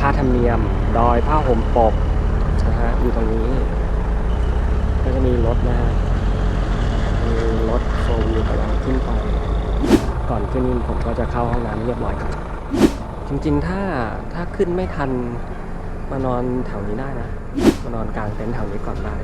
าธรรมเนียมดอยผ้าห่มปกนะฮะอยู่ตรงนี้ก็จะมีรถนะมีรถโฟล์วิวกำลังขึ้นไปก่อนขึ้นผมก็จะเข้าห้องน้ำเรียบร้อยก่อนจริงๆถ้าขึ้นไม่ทันมานอนแถวนี้ได้นะมานอนกลางเต็นท์แถวนี้ก่อนได้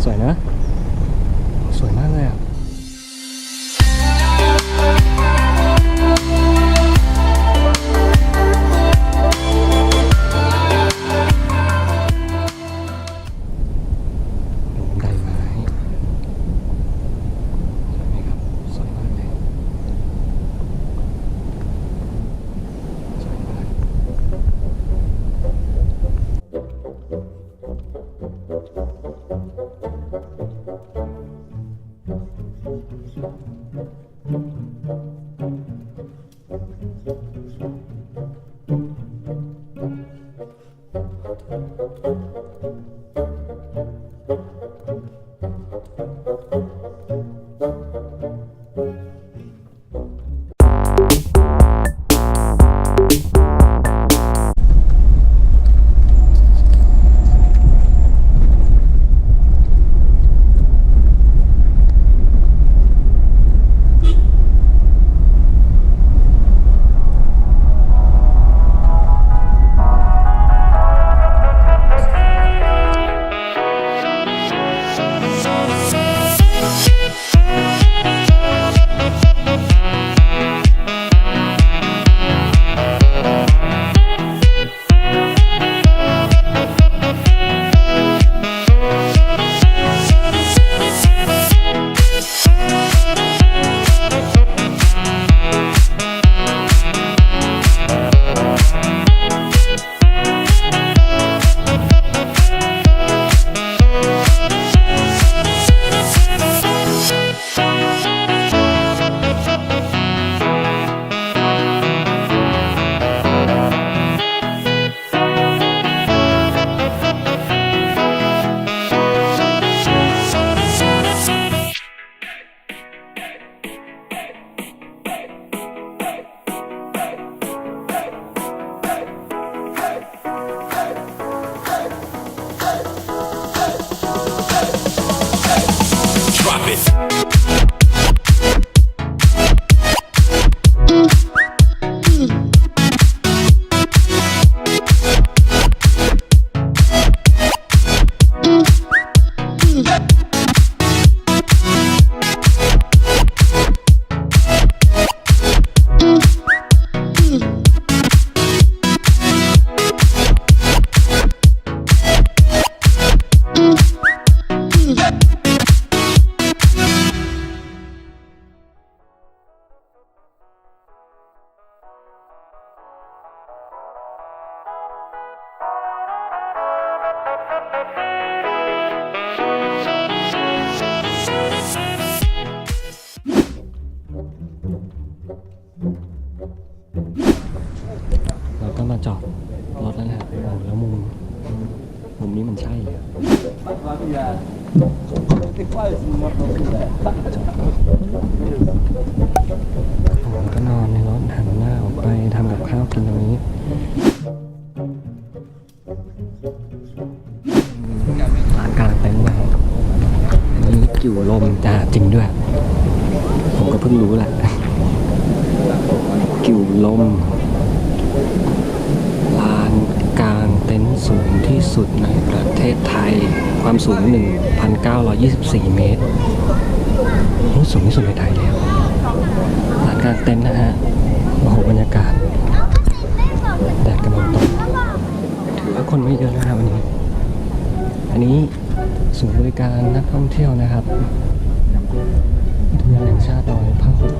สวยนะสวยมากเลยอ่ะเราก็มาจอดรถแล้วนะแล้วมุมนี้มันใช่เลยผมก็นอนในรถหันหน้าออกไปทำกับข้าวกินตรงนี้ร้านกลางเต็นท์นะครับอันนี้กิ่วลมจะจริงด้วยผมก็เพิ่งรู้แหละกิ่วลมลานกลางเต็นท์สูงที่สุดในประเทศไทยความสูง 1,924 เมตรสูงที่สุดในไทยแล้วลานกลางเต็นท์นะฮะโอ้โหบรรยากาศแดดกำลังตกถือว่าคนไม่เยอะนะครับวันนี้อันนี้ศูนย์บริการนักท่องเที่ยวนะครับอุทยานแห่งชาติดอยผาหก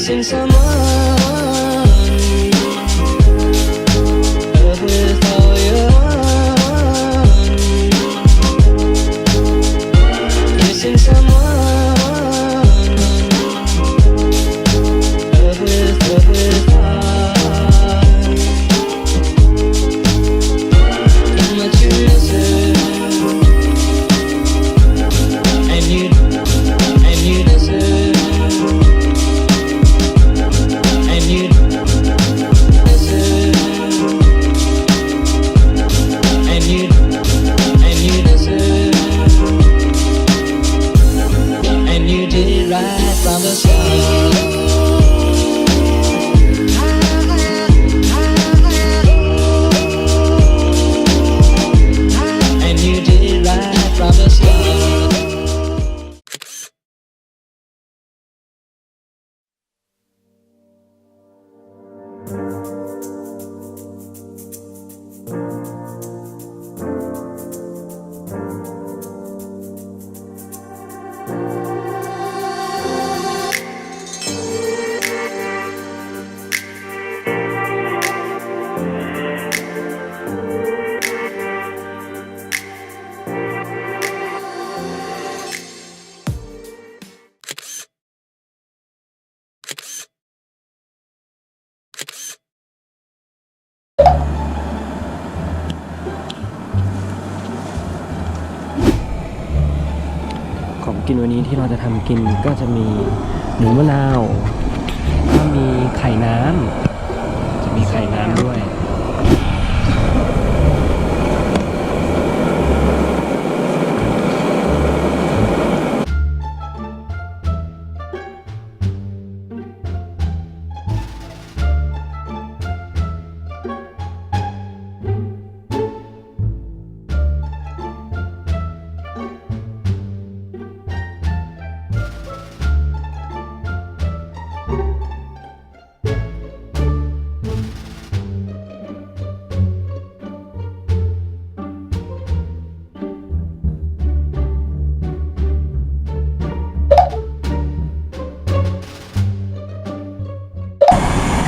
Missing someone with all your missing someone with how much you miss it and you deserve from the start. And you did it right from the start. ของกินวันนี้ที่เราจะทำกินก็จะมีหมูมะนาวก็มีไข่น้ำจะมีไข่น้ำด้วย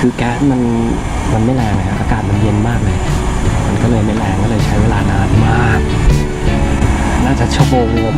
คือแก๊สมันไม่แรงนะครับอากาศมันเย็นมากเลยมันก็เลยไม่แรงก็เลยใช้เวลานานมากน่าจะชั่วโมงรวม